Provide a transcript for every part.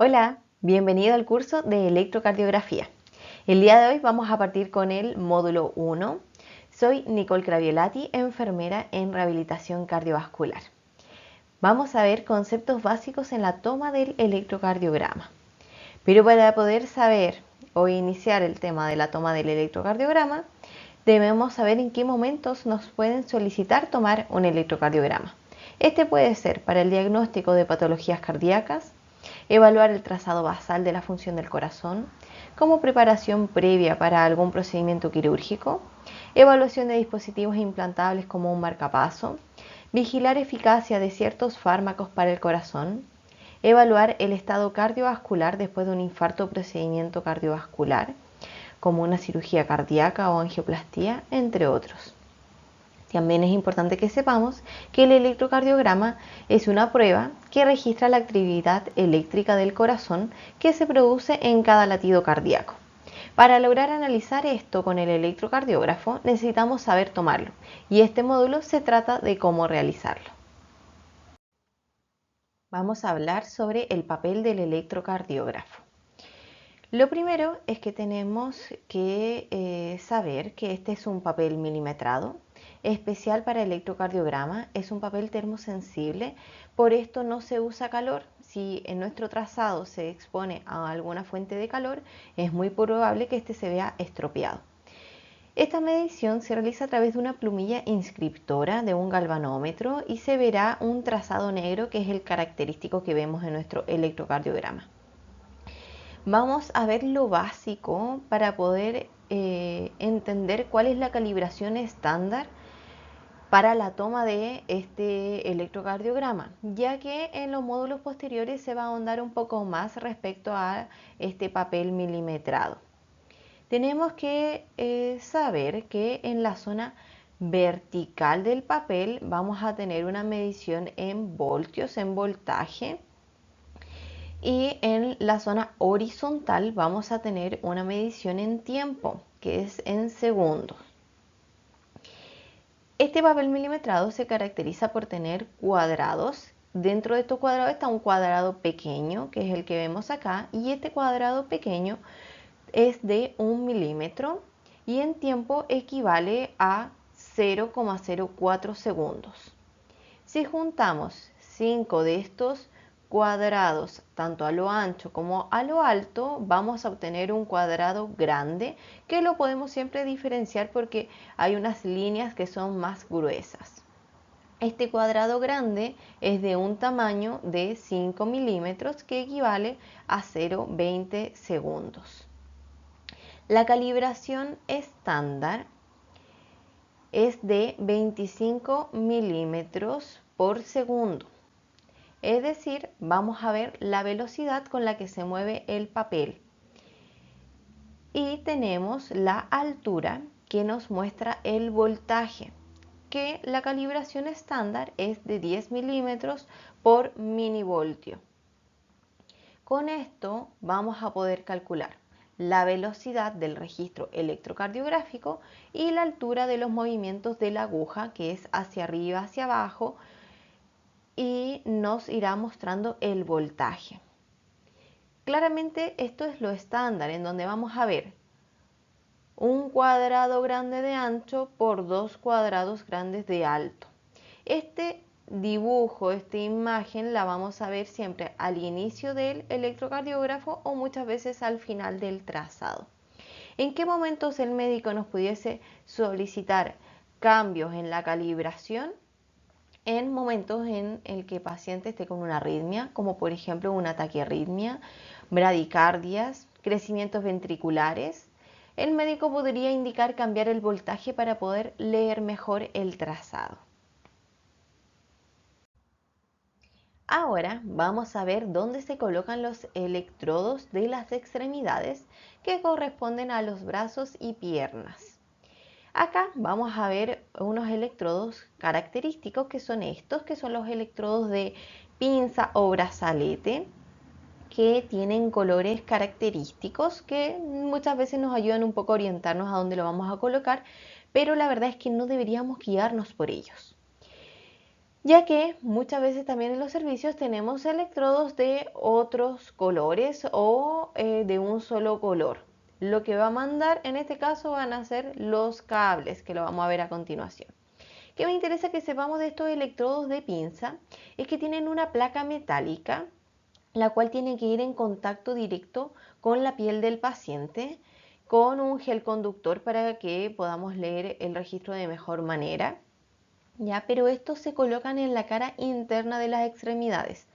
Hola, bienvenido al curso de electrocardiografía. El día de hoy vamos a partir con el módulo 1. Soy Nicole Craviolati, enfermera en rehabilitación cardiovascular. Vamos a ver conceptos básicos en la toma del electrocardiograma. Pero para poder saber o iniciar el tema de la toma del electrocardiograma, debemos saber en qué momentos nos pueden solicitar tomar un electrocardiograma. Este puede ser para el diagnóstico de patologías cardíacas, evaluar el trazado basal de la función del corazón, como preparación previa para algún procedimiento quirúrgico, evaluación de dispositivos implantables como un marcapaso, vigilar eficacia de ciertos fármacos para el corazón, evaluar el estado cardiovascular después de un infarto o procedimiento cardiovascular, como una cirugía cardíaca o angioplastía, entre otros. También es importante que sepamos que el electrocardiograma es una prueba que registra la actividad eléctrica del corazón que se produce en cada latido cardíaco. Para lograr analizar esto con el electrocardiógrafo necesitamos saber tomarlo, y este módulo se trata de cómo realizarlo. Vamos a hablar sobre el papel del electrocardiógrafo. Lo primero es que tenemos que saber que este es un papel milimetrado, especial para electrocardiograma, es un papel termosensible, por esto no se usa calor. Si en nuestro trazado se expone a alguna fuente de calor, es muy probable que este se vea estropeado. Esta medición se realiza a través de una plumilla inscriptora de un galvanómetro y se verá un trazado negro que es el característico que vemos en nuestro electrocardiograma. Vamos a ver lo básico para poder entender cuál es la calibración estándar para la toma de este electrocardiograma, ya que en los módulos posteriores se va a ahondar un poco más respecto a este papel milimetrado. Tenemos que saber que en la zona vertical del papel vamos a tener una medición en voltios, en voltaje, y en la zona horizontal vamos a tener una medición en tiempo, que es en segundos. Este papel milimetrado se caracteriza por tener cuadrados. Dentro de estos cuadrados está un cuadrado pequeño, que es el que vemos acá, y este cuadrado pequeño es de 1 milímetro y en tiempo equivale a 0,04 segundos. Si juntamos 5 de estos cuadrados, tanto a lo ancho como a lo alto, vamos a obtener un cuadrado grande, que lo podemos siempre diferenciar porque hay unas líneas que son más gruesas. Este cuadrado grande es de un tamaño de 5 milímetros, que equivale a 0,20 segundos. La calibración estándar es de 25 milímetros por segundo. Es decir, vamos a ver la velocidad con la que se mueve el papel. Y tenemos la altura que nos muestra el voltaje, que la calibración estándar es de 10 milímetros por milivoltio. Con esto vamos a poder calcular la velocidad del registro electrocardiográfico y la altura de los movimientos de la aguja, que es hacia arriba, hacia abajo, y nos irá mostrando el voltaje. Claramente esto es lo estándar, en donde vamos a ver un cuadrado grande de ancho por 2 cuadrados grandes de alto. Este dibujo, esta imagen la vamos a ver siempre al inicio del electrocardiógrafo o muchas veces al final del trazado. ¿En qué momentos el médico nos pudiese solicitar cambios en la calibración? En momentos en el que el paciente esté con una arritmia, como por ejemplo una taquiarritmia, bradicardias, crecimientos ventriculares, el médico podría indicar cambiar el voltaje para poder leer mejor el trazado. Ahora vamos a ver dónde se colocan los electrodos de las extremidades que corresponden a los brazos y piernas. Acá vamos a ver unos electrodos característicos, que son estos, que son los electrodos de pinza o brazalete, que tienen colores característicos que muchas veces nos ayudan un poco a orientarnos a dónde lo vamos a colocar, pero la verdad es que no deberíamos guiarnos por ellos. ya que muchas veces también en los servicios tenemos electrodos de otros colores o de un solo color. Lo que va a mandar en este caso van a ser los cables, que lo vamos a ver a continuación. ¿Qué me interesa que sepamos de estos electrodos de pinza? Es que tienen una placa metálica, la cual tiene que ir en contacto directo con la piel del paciente, con un gel conductor para que podamos leer el registro de mejor manera. ¿Ya? Pero estos se colocan en la cara interna de las extremidades.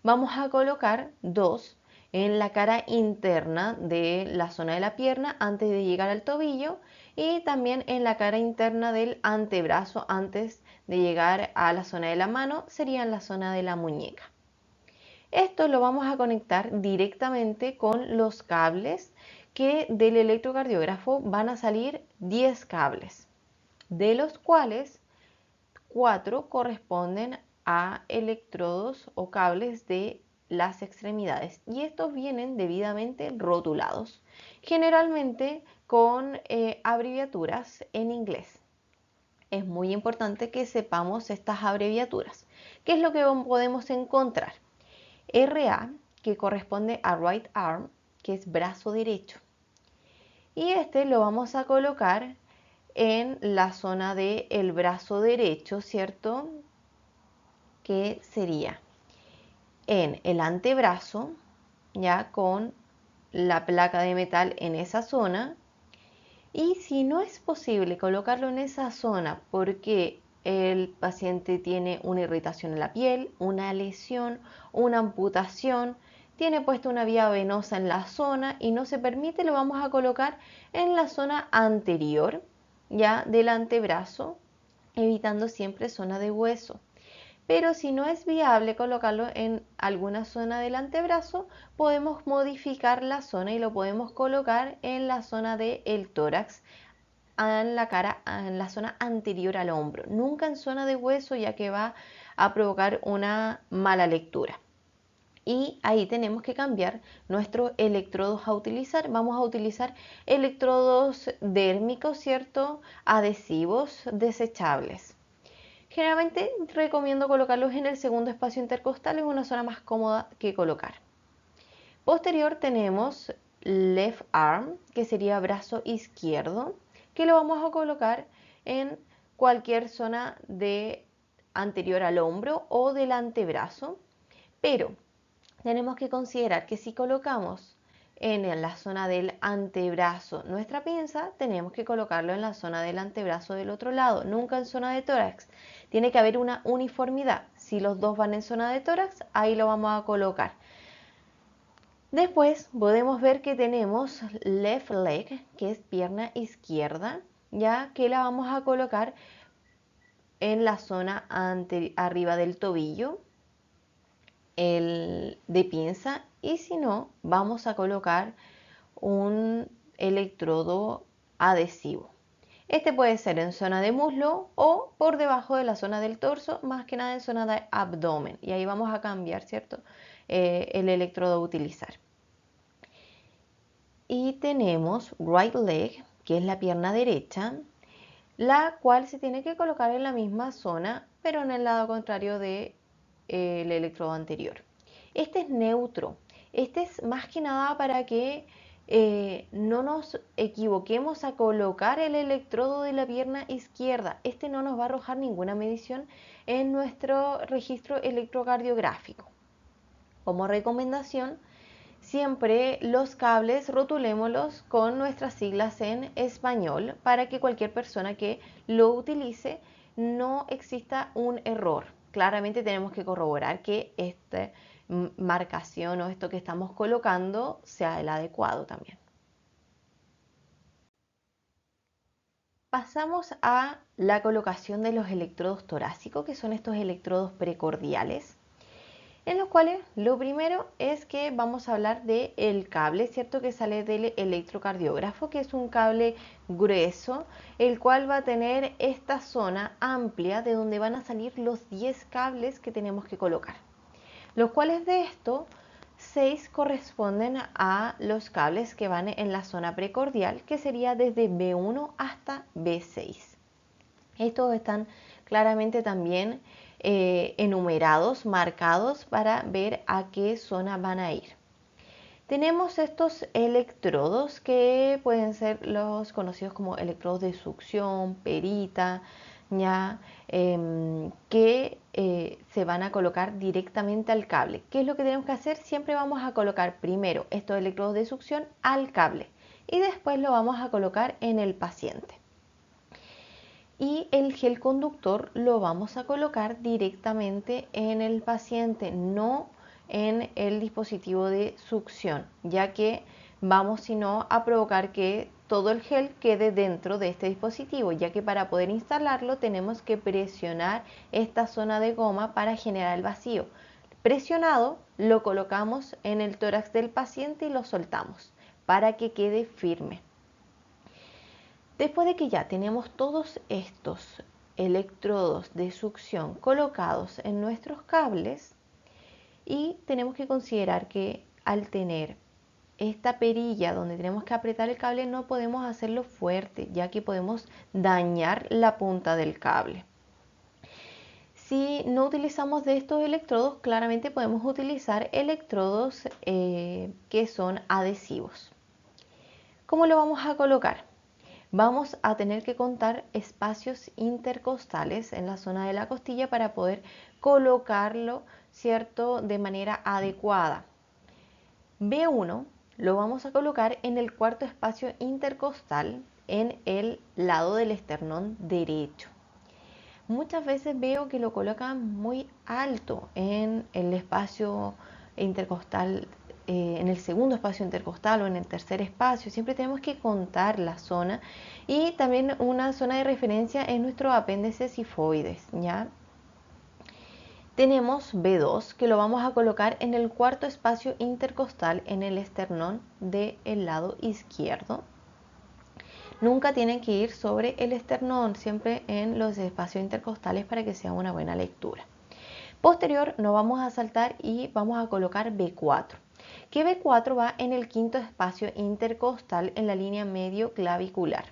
Vamos a colocar dos en la cara interna de la zona de la pierna antes de llegar al tobillo y también en la cara interna del antebrazo antes de llegar a la zona de la mano, sería en la zona de la muñeca. Esto lo vamos a conectar directamente con los cables que del electrocardiógrafo van a salir 10 cables, de los cuales 4 corresponden a electrodos o cables de las extremidades y estos vienen debidamente rotulados, generalmente con abreviaturas en inglés. Es muy importante que sepamos estas abreviaturas. ¿Qué es lo que podemos encontrar? RA, que corresponde a right arm, que es brazo derecho. Y este lo vamos a colocar en la zona del brazo derecho, ¿cierto? Que sería en el antebrazo, ya con la placa de metal en esa zona. Y si no es posible colocarlo en esa zona porque el paciente tiene una irritación en la piel, una lesión, una amputación, tiene puesta una vía venosa en la zona y no se permite, lo vamos a colocar en la zona anterior, ya del antebrazo, evitando siempre zona de hueso. Pero si no es viable colocarlo en alguna zona del antebrazo, podemos modificar la zona y lo podemos colocar en la zona del tórax, en la cara, en la zona anterior al hombro, nunca en zona de hueso, ya que va a provocar una mala lectura. Y ahí tenemos que cambiar nuestros electrodos a utilizar. Vamos a utilizar electrodos dérmicos, ¿cierto? Adhesivos, desechables. Generalmente recomiendo colocarlos en el segundo espacio intercostal, es una zona más cómoda que colocar. Posterior tenemos left arm, que sería brazo izquierdo, que lo vamos a colocar en cualquier zona de anterior al hombro o del antebrazo, pero tenemos que considerar que si colocamos en la zona del antebrazo nuestra pinza, tenemos que colocarlo en la zona del antebrazo del otro lado, nunca en zona de tórax. Tiene que haber una uniformidad. Si los dos van en zona de tórax, ahí lo vamos a colocar. Después podemos ver que tenemos left leg, que es pierna izquierda, ya que la vamos a colocar en la zona arriba del tobillo, de pinza, y si no, vamos a colocar un electrodo adhesivo. Este puede ser en zona de muslo o por debajo de la zona del torso, más que nada en zona de abdomen. Y ahí vamos a cambiar, ¿cierto? El electrodo a utilizar. Y tenemos right leg, que es la pierna derecha, la cual se tiene que colocar en la misma zona, pero en el lado contrario del electrodo anterior. Este es neutro. Este es más que nada para que no nos equivoquemos a colocar el electrodo de la pierna izquierda. Este no nos va a arrojar ninguna medición en nuestro registro electrocardiográfico. Como recomendación, siempre los cables rotulémoslos con nuestras siglas en español para que cualquier persona que lo utilice no exista un error. Claramente tenemos que corroborar que esta marcación o esto que estamos colocando sea el adecuado también. Pasamos a la colocación de los electrodos torácicos, que son estos electrodos precordiales, en los cuales lo primero es que vamos a hablar del cable, ¿cierto? Que sale del electrocardiógrafo, que es un cable grueso, el cual va a tener esta zona amplia de donde van a salir los 10 cables que tenemos que colocar, los cuales de esto 6 corresponden a los cables que van en la zona precordial, que sería desde B1 hasta B6. Estos están claramente también enumerados, marcados para ver a qué zona van a ir. Tenemos estos electrodos que pueden ser los conocidos como electrodos de succión, perita, ya, que se van a colocar directamente al cable. ¿Qué es lo que tenemos que hacer? Siempre vamos a colocar primero estos electrodos de succión al cable y después lo vamos a colocar en el paciente. Y el gel conductor lo vamos a colocar directamente en el paciente, no en el dispositivo de succión, ya que vamos si no a provocar que todo el gel quede dentro de este dispositivo, ya que para poder instalarlo tenemos que presionar esta zona de goma para generar el vacío. Presionado lo colocamos en el tórax del paciente y lo soltamos para que quede firme. Después de que ya tenemos todos estos electrodos de succión colocados en nuestros cables, y tenemos que considerar que al tener esta perilla donde tenemos que apretar el cable no podemos hacerlo fuerte, ya que podemos dañar la punta del cable. Si no utilizamos de estos electrodos, claramente podemos utilizar electrodos que son adhesivos. ¿Cómo lo vamos a colocar? Vamos a tener que contar espacios intercostales en la zona de la costilla para poder colocarlo, ¿cierto?, de manera adecuada. B1 lo vamos a colocar en el cuarto espacio intercostal en el lado del esternón derecho. Muchas veces veo que lo colocan muy alto en el espacio intercostal, en el segundo espacio intercostal o en el tercer espacio. Siempre tenemos que contar la zona, y también una zona de referencia es nuestro apéndice sifoides, ¿ya? Tenemos B2 que lo vamos a colocar en el cuarto espacio intercostal en el esternón del lado izquierdo. Nunca tienen que ir sobre el esternón, siempre en los espacios intercostales para que sea una buena lectura. Posterior nos vamos a saltar y vamos a colocar B4, que B4 va en el quinto espacio intercostal en la línea medio clavicular.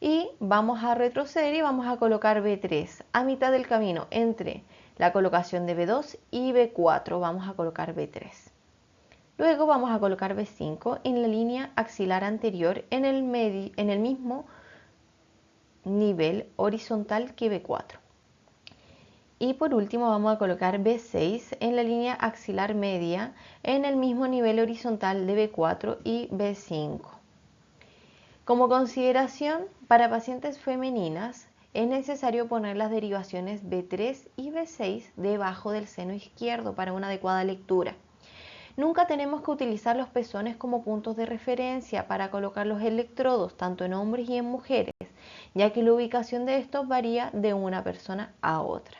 Y vamos a retroceder y vamos a colocar B3 a mitad del camino entre la colocación de B2 y B4. Vamos a colocar B3. Luego vamos a colocar B5 en la línea axilar anterior en el mismo nivel horizontal que B4. Y por último vamos a colocar B6 en la línea axilar media en el mismo nivel horizontal de B4 y B5. Como consideración, para pacientes femeninas es necesario poner las derivaciones B3 y B6 debajo del seno izquierdo para una adecuada lectura. Nunca tenemos que utilizar los pezones como puntos de referencia para colocar los electrodos, tanto en hombres y en mujeres, ya que la ubicación de estos varía de una persona a otra.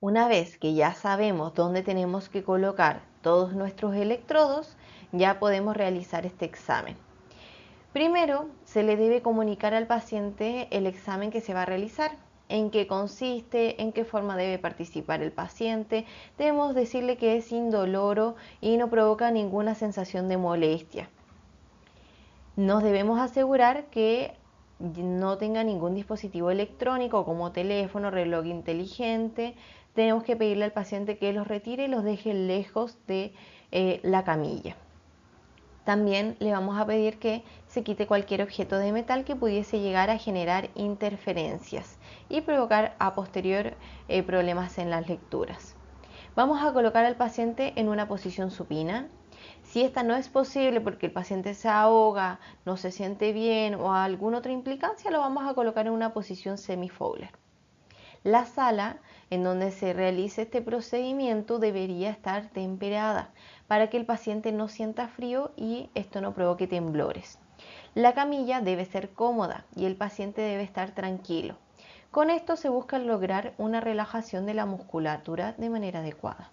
Una vez que ya sabemos dónde tenemos que colocar todos nuestros electrodos, ya podemos realizar este examen. Primero, se le debe comunicar al paciente el examen que se va a realizar, en qué consiste, en qué forma debe participar el paciente. Debemos decirle que es indoloro y no provoca ninguna sensación de molestia. Nos debemos asegurar que no tenga ningún dispositivo electrónico como teléfono, reloj inteligente. Tenemos que pedirle al paciente que los retire y los deje lejos de la camilla. También le vamos a pedir que se quite cualquier objeto de metal que pudiese llegar a generar interferencias y provocar a posterior problemas en las lecturas. Vamos a colocar al paciente en una posición supina. Si esta no es posible porque el paciente se ahoga, no se siente bien o alguna otra implicancia, lo vamos a colocar en una posición semi-Fowler. La sala en donde se realice este procedimiento debería estar temperada para que el paciente no sienta frío y esto no provoque temblores. La camilla debe ser cómoda y el paciente debe estar tranquilo. Con esto se busca lograr una relajación de la musculatura de manera adecuada.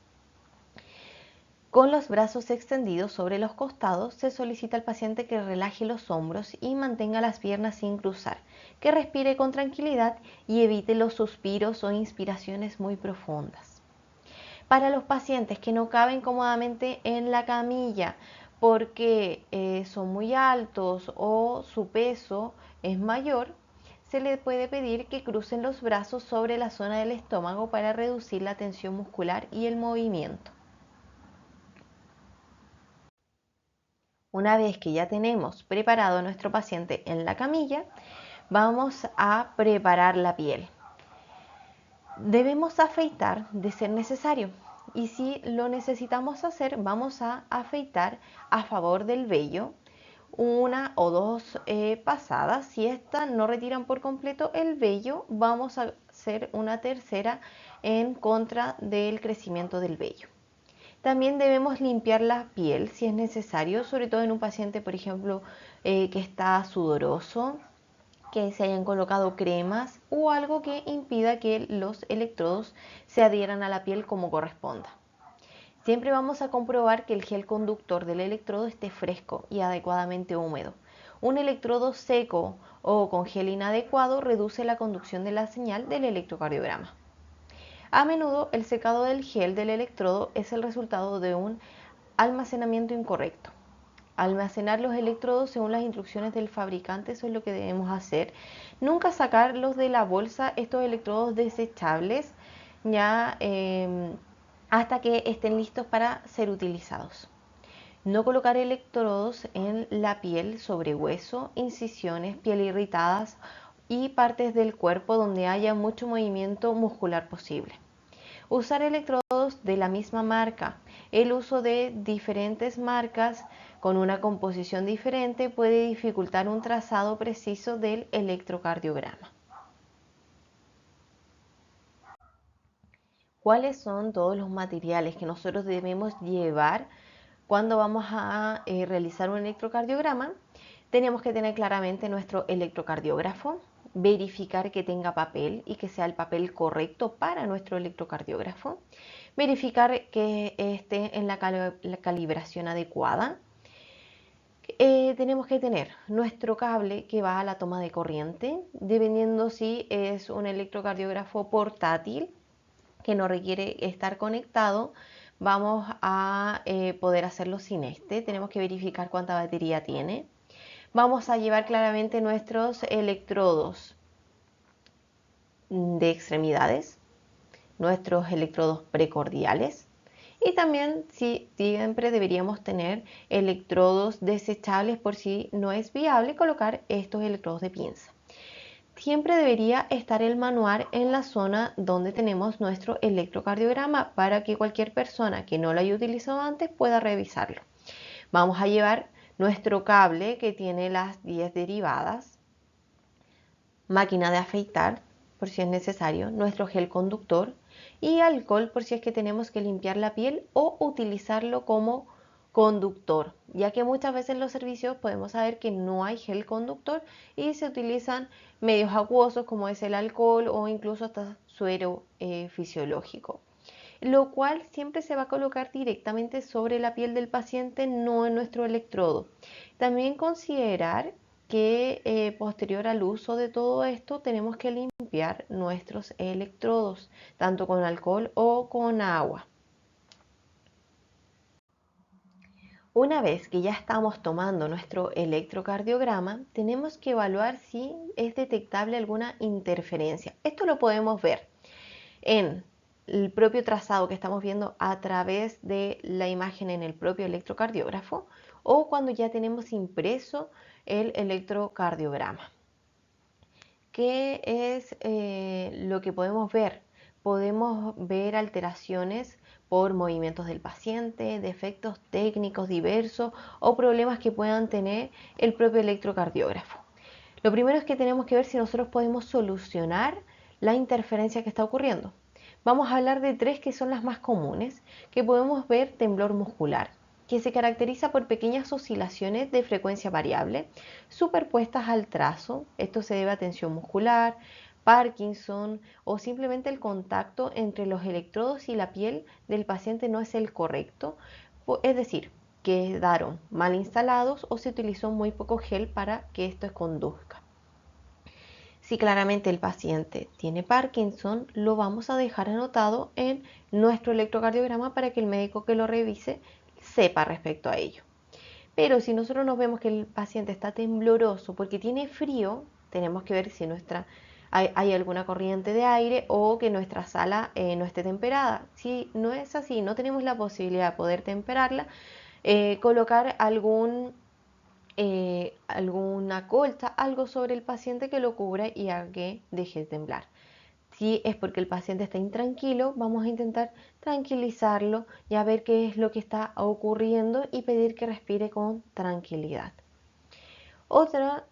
Con los brazos extendidos sobre los costados, se solicita al paciente que relaje los hombros y mantenga las piernas sin cruzar, que respire con tranquilidad y evite los suspiros o inspiraciones muy profundas. Para los pacientes que no caben cómodamente en la camilla porque son muy altos o su peso es mayor, se le puede pedir que crucen los brazos sobre la zona del estómago para reducir la tensión muscular y el movimiento. Una vez que ya tenemos preparado a nuestro paciente en la camilla, vamos a preparar la piel. Debemos afeitar de ser necesario, y si lo necesitamos hacer, vamos a afeitar a favor del vello una o dos pasadas. Si estas no retiran por completo el vello, vamos a hacer una tercera en contra del crecimiento del vello. También debemos limpiar la piel si es necesario, sobre todo en un paciente, por ejemplo, que está sudoroso, que se hayan colocado cremas o algo que impida que los electrodos se adhieran a la piel como corresponda. Siempre vamos a comprobar que el gel conductor del electrodo esté fresco y adecuadamente húmedo. Un electrodo seco o con gel inadecuado reduce la conducción de la señal del electrocardiograma. A menudo el secado del gel del electrodo es el resultado de un almacenamiento incorrecto. Almacenar los electrodos según las instrucciones del fabricante, eso es lo que debemos hacer. Nunca sacarlos de la bolsa, estos electrodos desechables, ya hasta que estén listos para ser utilizados. No colocar electrodos en la piel sobre hueso, incisiones, piel irritadas y partes del cuerpo donde haya mucho movimiento muscular posible. Usar electrodos de la misma marca. El uso de diferentes marcas con una composición diferente puede dificultar un trazado preciso del electrocardiograma. ¿Cuáles son todos los materiales que nosotros debemos llevar cuando vamos a realizar un electrocardiograma? Tenemos que tener claramente nuestro electrocardiógrafo, verificar que tenga papel y que sea el papel correcto para nuestro electrocardiógrafo, verificar que esté en la calibración adecuada. Tenemos que tener nuestro cable que va a la toma de corriente, dependiendo si es un electrocardiógrafo portátil que no requiere estar conectado, vamos a poder hacerlo sin este. Tenemos que verificar cuánta batería tiene. Vamos a llevar claramente nuestros electrodos de extremidades, nuestros electrodos precordiales, y también siempre deberíamos tener electrodos desechables por si no es viable colocar estos electrodos de pinza. Siempre debería estar el manual en la zona donde tenemos nuestro electrocardiograma para que cualquier persona que no lo haya utilizado antes pueda revisarlo. Vamos a llevar nuestro cable que tiene las 10 derivadas, máquina de afeitar por si es necesario, nuestro gel conductor y alcohol por si es que tenemos que limpiar la piel o utilizarlo como conductor, ya que muchas veces en los servicios podemos saber que no hay gel conductor y se utilizan medios acuosos como es el alcohol o incluso hasta suero fisiológico, lo cual siempre se va a colocar directamente sobre la piel del paciente, no en nuestro electrodo. También considerar que posterior al uso de todo esto tenemos que limpiar nuestros electrodos, tanto con alcohol o con agua. Una vez que ya estamos tomando nuestro electrocardiograma, tenemos que evaluar si es detectable alguna interferencia. Esto lo podemos ver en el propio trazado que estamos viendo a través de la imagen en el propio electrocardiógrafo o cuando ya tenemos impreso el electrocardiograma. ¿Qué es lo que podemos ver? Podemos ver alteraciones por movimientos del paciente, defectos técnicos diversos o problemas que puedan tener el propio electrocardiógrafo. Lo primero es que tenemos que ver si nosotros podemos solucionar la interferencia que está ocurriendo. Vamos a hablar de tres que son las más comunes, que podemos ver: temblor muscular, que se caracteriza por pequeñas oscilaciones de frecuencia variable superpuestas al trazo. Esto se debe a tensión muscular, Parkinson o simplemente el contacto entre los electrodos y la piel del paciente no es el correcto, es decir, quedaron mal instalados o se utilizó muy poco gel para que esto conduzca. Si claramente el paciente tiene Parkinson, lo vamos a dejar anotado en nuestro electrocardiograma para que el médico que lo revise sepa respecto a ello. Pero si nosotros nos vemos que el paciente está tembloroso porque tiene frío, tenemos que ver si hay alguna corriente de aire o que nuestra sala no esté temperada. Si no es así, no tenemos la posibilidad de poder temperarla, colocar alguna colcha, algo sobre el paciente que lo cubra y haga que deje de temblar. Si es porque el paciente está intranquilo, vamos a intentar tranquilizarlo y a ver qué es lo que está ocurriendo y pedir que respire con tranquilidad. Otra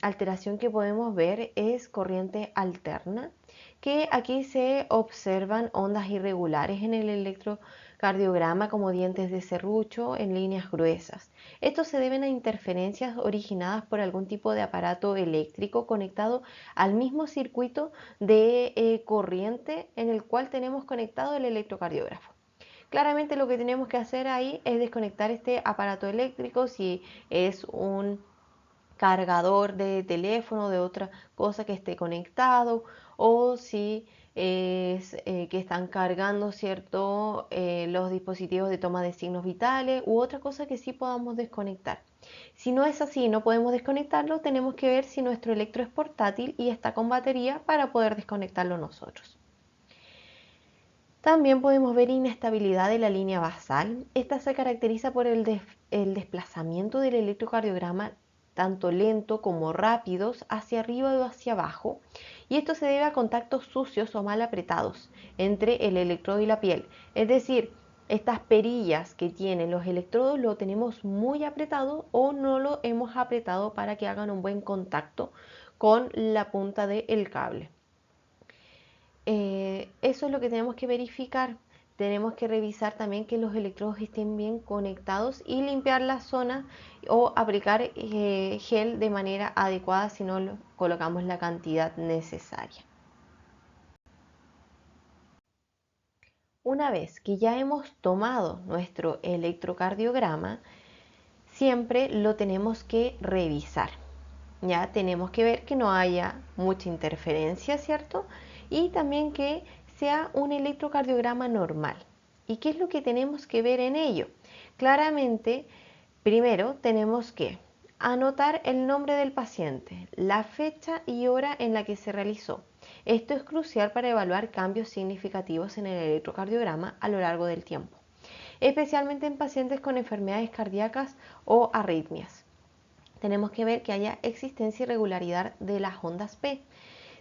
alteración que podemos ver es corriente alterna, que aquí se observan ondas irregulares en el electrocardiograma como dientes de serrucho en líneas gruesas. Estos se deben a interferencias originadas por algún tipo de aparato eléctrico conectado al mismo circuito de corriente en el cual tenemos conectado el electrocardiógrafo. Claramente lo que tenemos que hacer ahí es desconectar este aparato eléctrico si es un cargador de teléfono, de otra cosa que esté conectado, o si es que están cargando cierto los dispositivos de toma de signos vitales u otra cosa que sí podamos desconectar. Si no es así, no podemos desconectarlo, tenemos que ver si nuestro electro es portátil y está con batería para poder desconectarlo nosotros. También podemos ver inestabilidad de la línea basal. Esta se caracteriza por el desplazamiento del electrocardiograma tanto lento como rápidos hacia arriba o hacia abajo, y esto se debe a contactos sucios o mal apretados entre el electrodo y la piel. Es decir, estas perillas que tienen los electrodos lo tenemos muy apretado o no lo hemos apretado para que hagan un buen contacto con la punta del cable. Eso es lo que tenemos que verificar. Tenemos que revisar también que los electrodos estén bien conectados y limpiar la zona o aplicar gel de manera adecuada si no colocamos la cantidad necesaria. Una vez que ya hemos tomado nuestro electrocardiograma, siempre lo tenemos que revisar. Ya tenemos que ver que no haya mucha interferencia, ¿cierto? Y también que sea un electrocardiograma normal. ¿Y qué es lo que tenemos que ver en ello? Claramente, primero tenemos que anotar el nombre del paciente, la fecha y hora en la que se realizó. Esto es crucial para evaluar cambios significativos en el electrocardiograma a lo largo del tiempo, especialmente en pacientes con enfermedades cardíacas o arritmias. Tenemos que ver que haya existencia y regularidad de las ondas P.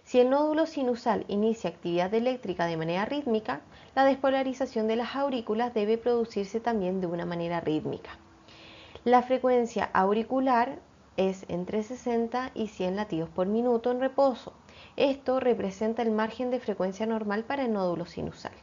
Si el nódulo sinusal inicia actividad eléctrica de manera rítmica, la despolarización de las aurículas debe producirse también de una manera rítmica. La frecuencia auricular es entre 60 y 100 latidos por minuto en reposo. Esto representa el margen de frecuencia normal para el nódulo sinusal.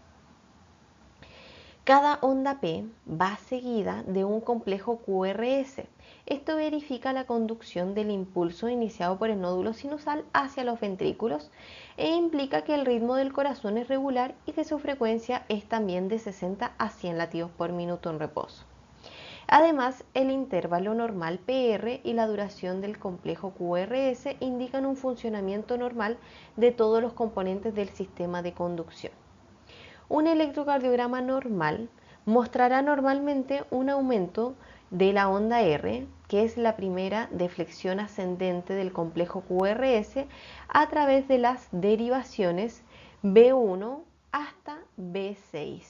Cada onda P va seguida de un complejo QRS. Esto verifica la conducción del impulso iniciado por el nódulo sinusal hacia los ventrículos e implica que el ritmo del corazón es regular y que su frecuencia es también de 60 a 100 latidos por minuto en reposo. Además, el intervalo normal PR y la duración del complejo QRS indican un funcionamiento normal de todos los componentes del sistema de conducción. Un electrocardiograma normal mostrará normalmente un aumento de la onda R, que es la primera de flexión ascendente del complejo QRS, a través de las derivaciones B1 hasta B6.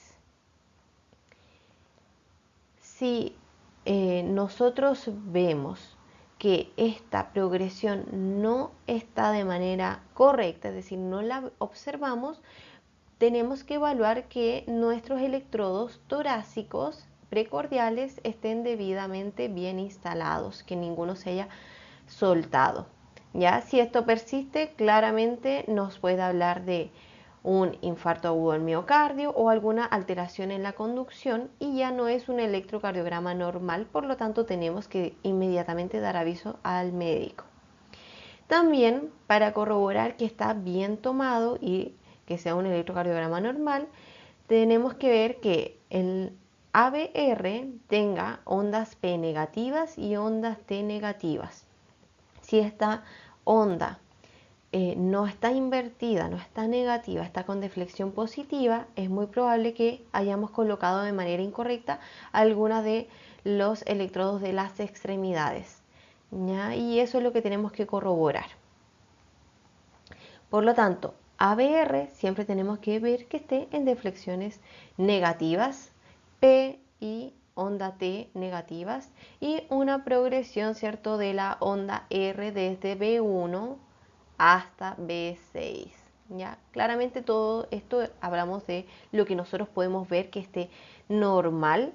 Si nosotros vemos que esta progresión no está de manera correcta, es decir, no la observamos, tenemos que evaluar que nuestros electrodos torácicos precordiales estén debidamente bien instalados, que ninguno se haya soltado. Ya, si esto persiste, claramente nos puede hablar de un infarto agudo del miocardio o alguna alteración en la conducción y ya no es un electrocardiograma normal, por lo tanto tenemos que inmediatamente dar aviso al médico. También para corroborar que está bien tomado y que sea un electrocardiograma normal, tenemos que ver que el ABR tenga ondas P negativas y ondas T negativas. Si esta onda no está invertida, no está negativa, está con deflexión positiva, es muy probable que hayamos colocado de manera incorrecta alguna de los electrodos de las extremidades. ¿ya? Y eso es lo que tenemos que corroborar. Por lo tanto, ABR siempre tenemos que ver que esté en deflexiones negativas, P y onda T negativas y una progresión, ¿cierto?, de la onda R desde B1 hasta B6. ¿Ya? Claramente todo esto hablamos de lo que nosotros podemos ver que esté normal,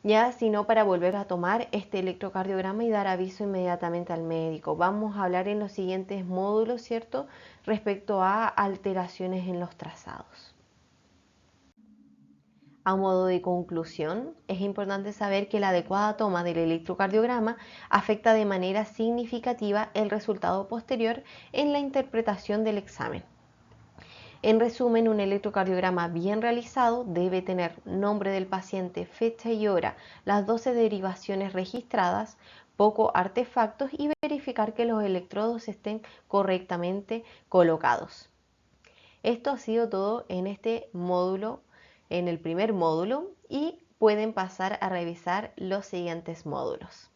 ya, sino para volver a tomar este electrocardiograma y dar aviso inmediatamente al médico. Vamos a hablar en los siguientes módulos, ¿cierto?, respecto a alteraciones en los trazados. A modo de conclusión, es importante saber que la adecuada toma del electrocardiograma afecta de manera significativa el resultado posterior en la interpretación del examen. En resumen, un electrocardiograma bien realizado debe tener nombre del paciente, fecha y hora, las 12 derivaciones registradas, pocos artefactos y verificar que los electrodos estén correctamente colocados. Esto ha sido todo en este módulo, en el primer módulo, y pueden pasar a revisar los siguientes módulos.